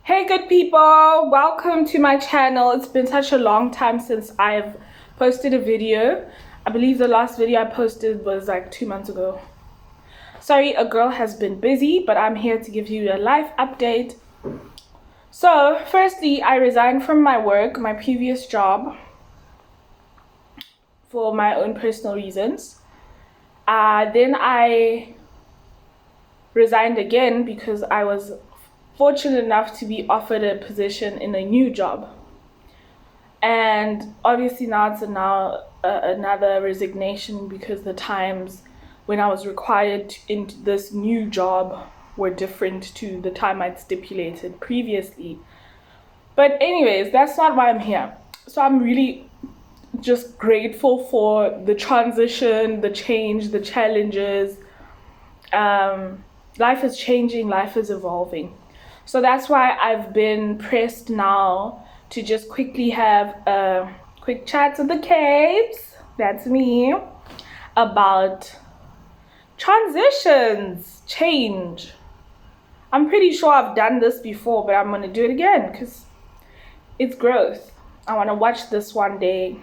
Hey good people, welcome to my channel. It's been such a long time since I've posted a video. I believe the last video I posted was like 2 months ago. Sorry, a girl has been busy, but I'm here to give you a life update. So firstly, I resigned from my work, my previous job, for my own personal reasons. Then I resigned again because I was fortunate enough to be offered a position in a new job. And obviously now it's another resignation because the times when I was required in this new job were different to the time I'd stipulated previously. But anyways, that's not why I'm here. So I'm really just grateful for the transition, the change, the challenges. Life is changing, life is evolving. So that's why I've been pressed now to just quickly have a quick chat to the Capes, that's me, about transitions, change. I'm pretty sure I've done this before, but I'm going to do it again because it's growth. I want to watch this one day,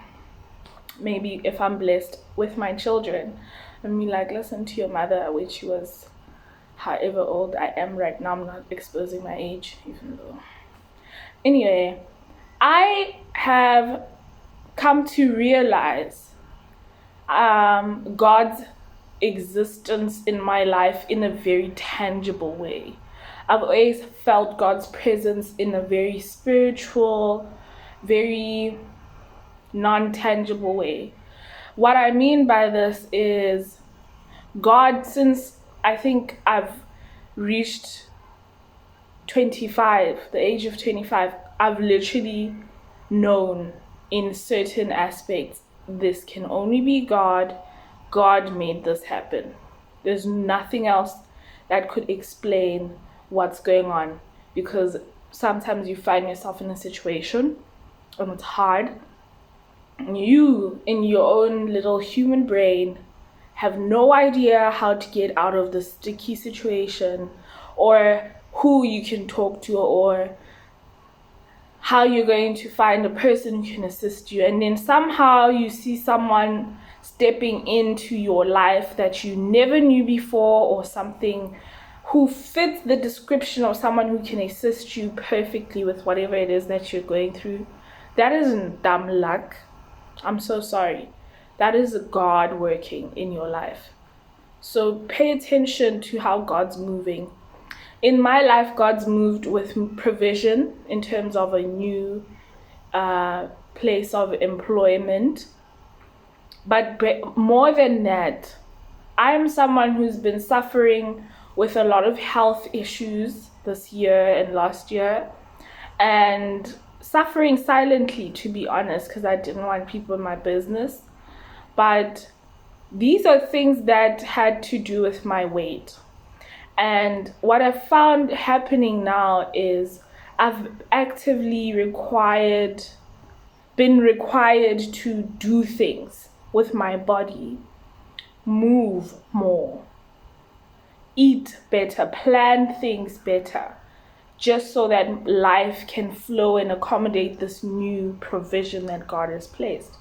maybe if I'm blessed with my children, and be like, listen to your mother, which she was however old I am right now. I'm not exposing my age, even though. Anyway, I have come to realize God's existence in my life in a very tangible way. I've always felt God's presence in a very spiritual, very non-tangible way. What I mean by this is God, since I think I've reached 25, the age of 25, I've literally known in certain aspects this can only be God. God made this happen. There's nothing else that could explain what's going on, because sometimes you find yourself in a situation and it's hard. And you, in your own little human brain, have no idea how to get out of the sticky situation, or who you can talk to, or how you're going to find a person who can assist you. And then somehow you see someone stepping into your life that you never knew before, or something who fits the description of someone who can assist you perfectly with whatever it is that you're going through. That isn't dumb luck. I'm so sorry. That is God working in your life. So pay attention to how God's moving. In my life, God's moved with provision in terms of a new place of employment. But more than that, I am someone who's been suffering with a lot of health issues this year and last year, and suffering silently, to be honest, because I didn't want people in my business. But these are things that had to do with my weight. And what I've found happening now is I've actively been required to do things with my body, move more, eat better, plan things better, just so that life can flow and accommodate this new provision that God has placed.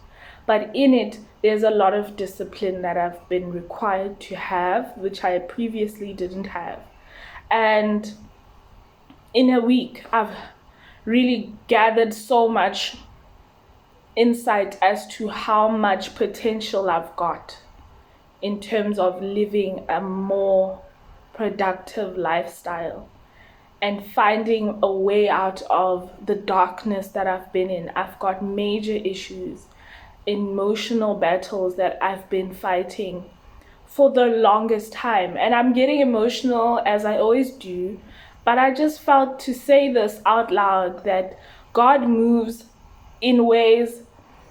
But in it, there's a lot of discipline that I've been required to have, which I previously didn't have. And in a week, I've really gathered so much insight as to how much potential I've got in terms of living a more productive lifestyle and finding a way out of the darkness that I've been in. I've got major issues, emotional battles that I've been fighting for the longest time. And I'm getting emotional, as I always do, but I just felt to say this out loud, that God moves in ways,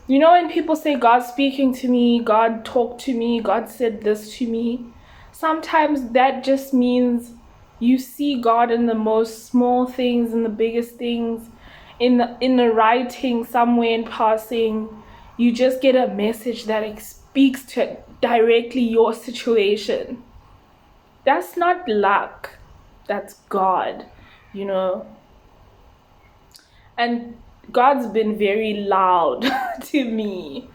you know, when people say God's speaking to me, God talked to me, God said this to me, sometimes that just means you see God in the most small things, in the biggest things, in the writing somewhere in passing. You just get a message that speaks to directly your situation. That's not luck. That's God, you know. And God's been very loud to me.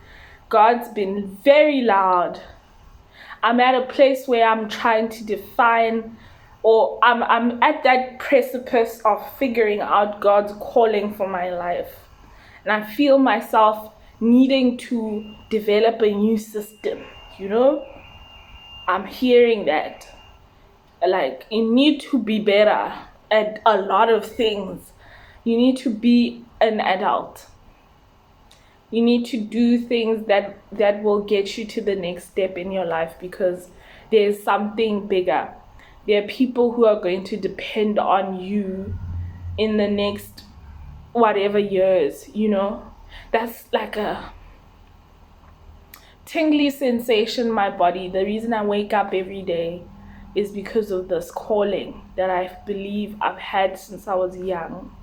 God's been very loud. I'm at a place where I'm trying to define, or I'm at that precipice of figuring out God's calling for my life. And I feel myself needing to develop a new system, you know? I'm hearing that. Like, you need to be better at a lot of things. You need to be an adult. You need to do things that will get you to the next step in your life, because there's something bigger. There are people who are going to depend on you in the next whatever years, you know? That's like a tingly sensation in my body. The reason I wake up every day is because of this calling that I believe I've had since I was young.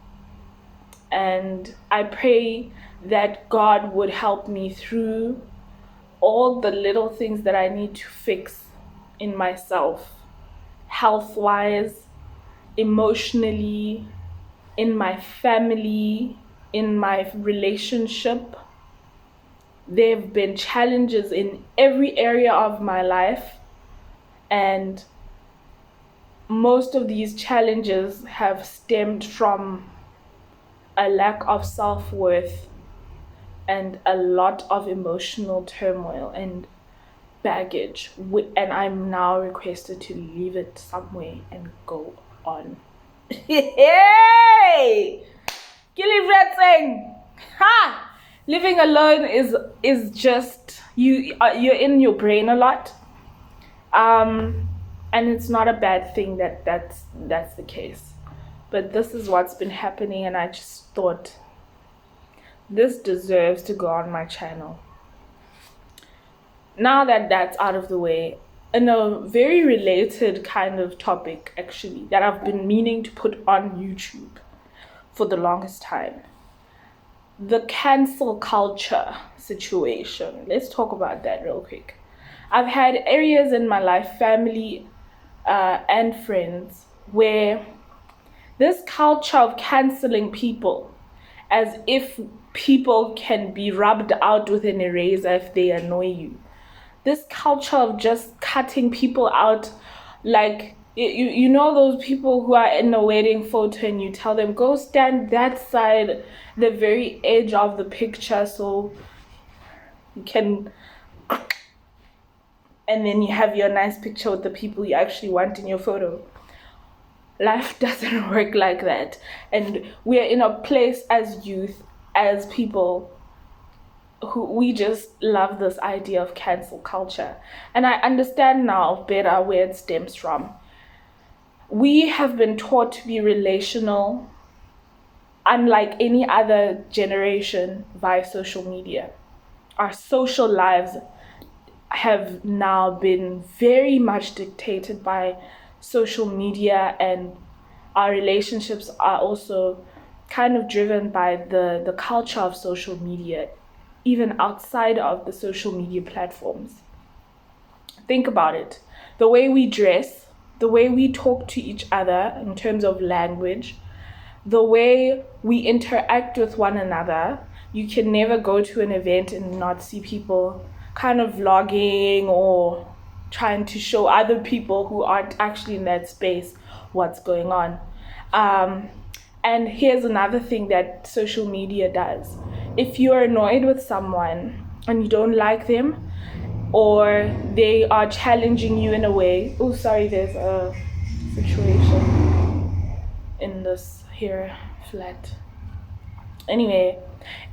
And I pray that God would help me through all the little things that I need to fix in myself, health-wise, emotionally, in my family, in my relationship. There have been challenges in every area of my life, and most of these challenges have stemmed from a lack of self-worth and a lot of emotional turmoil and baggage, and I'm now requested to leave it somewhere and go on. Hey! Ha! Living alone is just you're in your brain a lot, and it's not a bad thing that's the case. But this is what's been happening, and I just thought this deserves to go on my channel. Now that that's out of the way, in a very related kind of topic, actually, that I've been meaning to put on YouTube for the longest time. The cancel culture situation. Let's talk about that real quick. I've had areas in my life, family and friends, where this culture of canceling people, as if people can be rubbed out with an eraser if they annoy you. This culture of just cutting people out, like, you know those people who are in a wedding photo and you tell them, go stand that side, the very edge of the picture, so you can, and then you have your nice picture with the people you actually want in your photo. Life doesn't work like that. And we're in a place as youth, as people, who we just love this idea of cancel culture. And I understand now better where it stems from. We have been taught to be relational, unlike any other generation, via social media. Our social lives have now been very much dictated by social media, and our relationships are also kind of driven by the culture of social media, even outside of the social media platforms. Think about it. The way we dress, the way we talk to each other in terms of language, the way we interact with one another. You can never go to an event and not see people kind of vlogging or trying to show other people who aren't actually in that space what's going on. And here's another thing that social media does. If you're annoyed with someone and you don't like them, or they are challenging you in a way, oh sorry, there's a situation in this here flat. Anyway,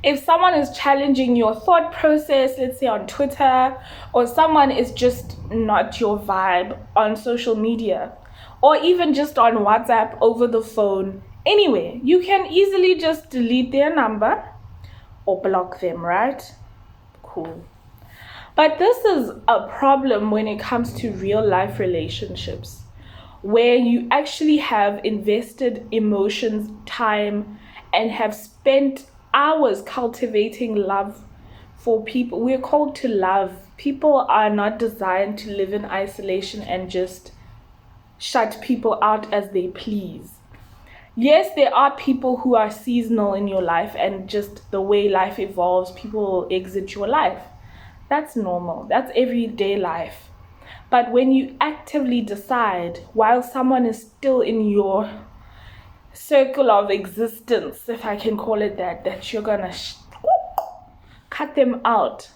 if someone is challenging your thought process, let's say on Twitter, or someone is just not your vibe on social media, or even just on WhatsApp over the phone, anyway, you can easily just delete their number or block them, right? Cool. But this is a problem when it comes to real life relationships, where you actually have invested emotions, time, and have spent hours cultivating love for people. We're called to love. People are not designed to live in isolation and just shut people out as they please. Yes, there are people who are seasonal in your life, and just the way life evolves, people will exit your life. That's normal. That's everyday life. But when you actively decide, while someone is still in your circle of existence, if I can call it that, that you're gonna cut them out,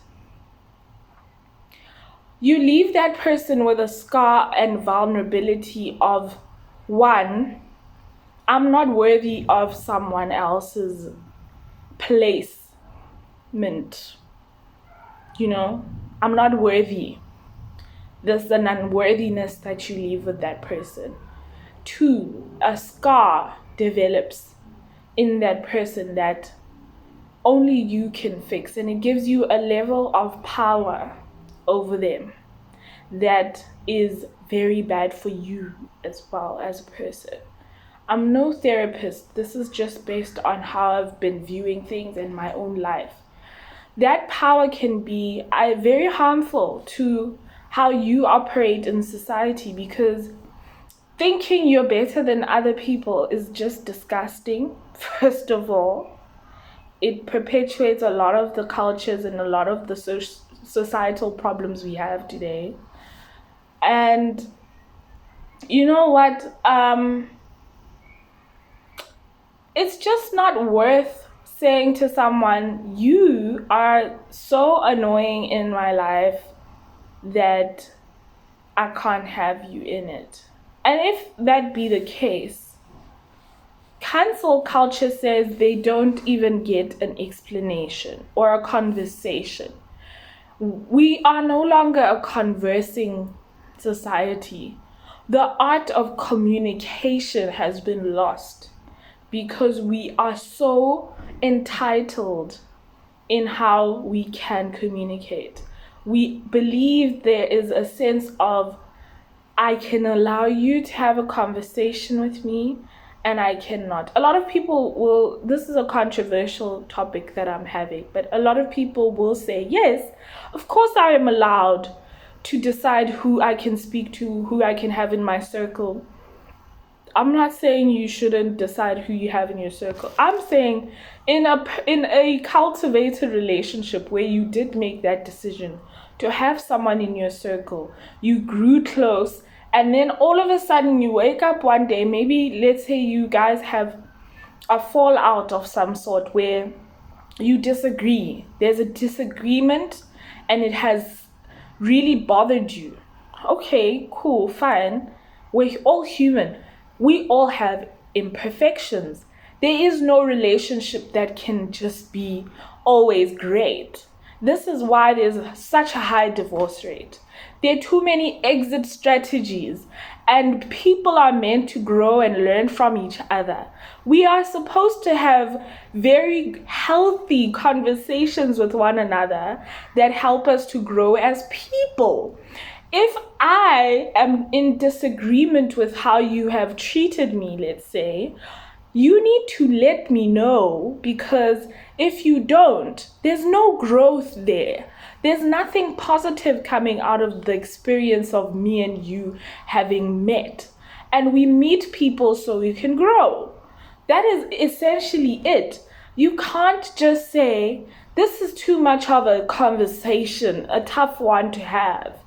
you leave that person with a scar and vulnerability of, one, I'm not worthy of someone else's placement. You know, I'm not worthy. There's an unworthiness that you leave with that person. Two, a scar develops in that person that only you can fix, and it gives you a level of power over them that is very bad for you as well as a person. I'm no therapist. This is just based on how I've been viewing things in my own life. That power can be very harmful to how you operate in society, because thinking you're better than other people is just disgusting. First of all, it perpetuates a lot of the cultures and a lot of the societal problems we have today. And you know what? It's just not worth saying to someone, you are so annoying in my life that I can't have you in it. And if that be the case, cancel culture says they don't even get an explanation or a conversation. We are no longer a conversing society. The art of communication has been lost because we are so entitled in how we can communicate. We believe there is a sense of, I can allow you to have a conversation with me and I cannot. A lot of people will, this is a controversial topic that I'm having, but a lot of people will say, yes, of course I am allowed to decide who I can speak to, who I can have in my circle. I'm not saying you shouldn't decide who you have in your circle. I'm saying in a cultivated relationship where you did make that decision to have someone in your circle, you grew close, and then all of a sudden you wake up one day, maybe let's say you guys have a fallout of some sort where you disagree. There's a disagreement and it has really bothered you. Okay, cool, fine. We're all human. We all have imperfections. There is no relationship that can just be always great. This is why there's such a high divorce rate. There are too many exit strategies, and people are meant to grow and learn from each other. We are supposed to have very healthy conversations with one another that help us to grow as people. If I am in disagreement with how you have treated me, let's say, you need to let me know, because if you don't, there's no growth there. There's nothing positive coming out of the experience of me and you having met. And we meet people so we can grow. That is essentially it. You can't just say, this is too much of a conversation, a tough one to have.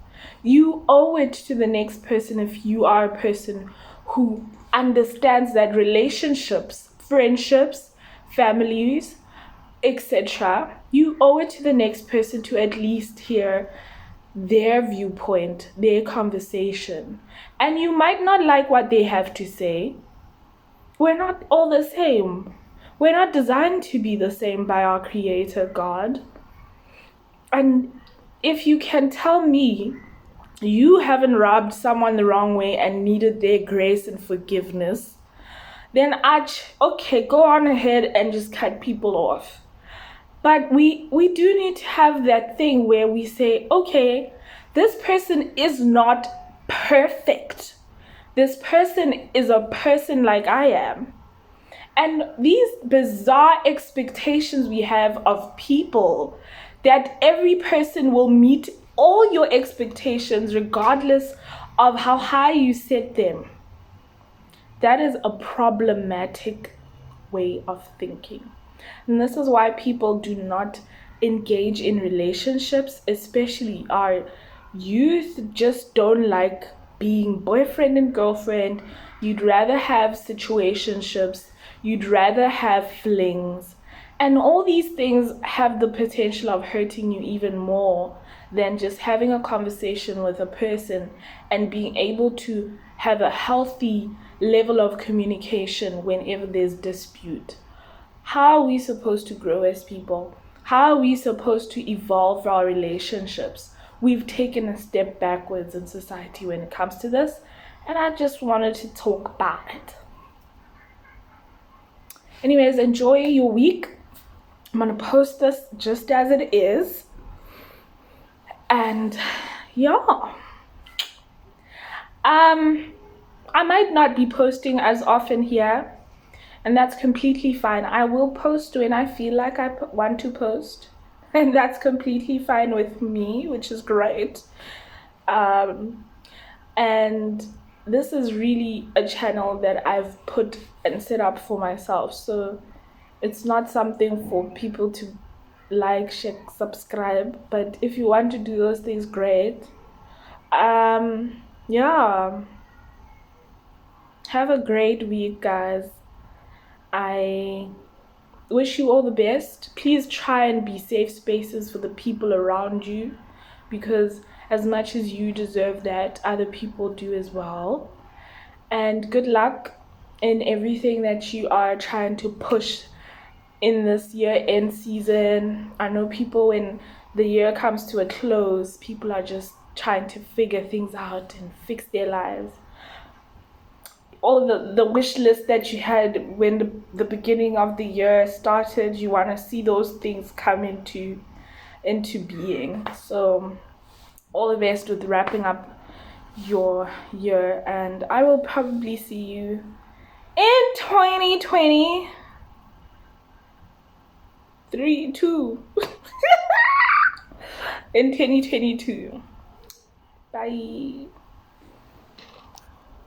You owe it to the next person if you are a person who understands that relationships, friendships, families, etc., you owe it to the next person to at least hear their viewpoint, their conversation. And you might not like what they have to say. We're not all the same. We're not designed to be the same by our Creator, God. And if you can tell me you haven't rubbed someone the wrong way and needed their grace and forgiveness, then okay, go on ahead and just cut people off. But we do need to have that thing where we say, okay, this person is not perfect. This person is a person like I am. And these bizarre expectations we have of people, that every person will meet all your expectations regardless of how high you set them. That is a problematic way of thinking. And this is why people do not engage in relationships, especially our youth just don't like being boyfriend and girlfriend. You'd rather have situationships, you'd rather have flings. And all these things have the potential of hurting you even more than just having a conversation with a person and being able to have a healthy level of communication whenever there's dispute. How are we supposed to grow as people? How are we supposed to evolve our relationships? We've taken a step backwards in society when it comes to this, and I just wanted to talk about it. Anyways, enjoy your week. I'm gonna post this just as it is. And yeah. I might not be posting as often here, and that's completely fine. I will post when I feel like I want to post, and that's completely fine with me, which is great. And this is really a channel that I've put and set up for myself, so it's not something for people to like, share, subscribe. But if you want to do those things, great. Yeah, have a great week, guys. I wish you all the best. Please try and be safe spaces for the people around you, because as much as you deserve that, other people do as well. And good luck in everything that you are trying to push in this year-end season. I know people, when the year comes to a close, people are just trying to figure things out and fix their lives. All the wish list that you had when the beginning of the year started, you want to see those things come into being. So all the best with wrapping up your year, and I will probably see you in 2020. 2 in 2022. Bye.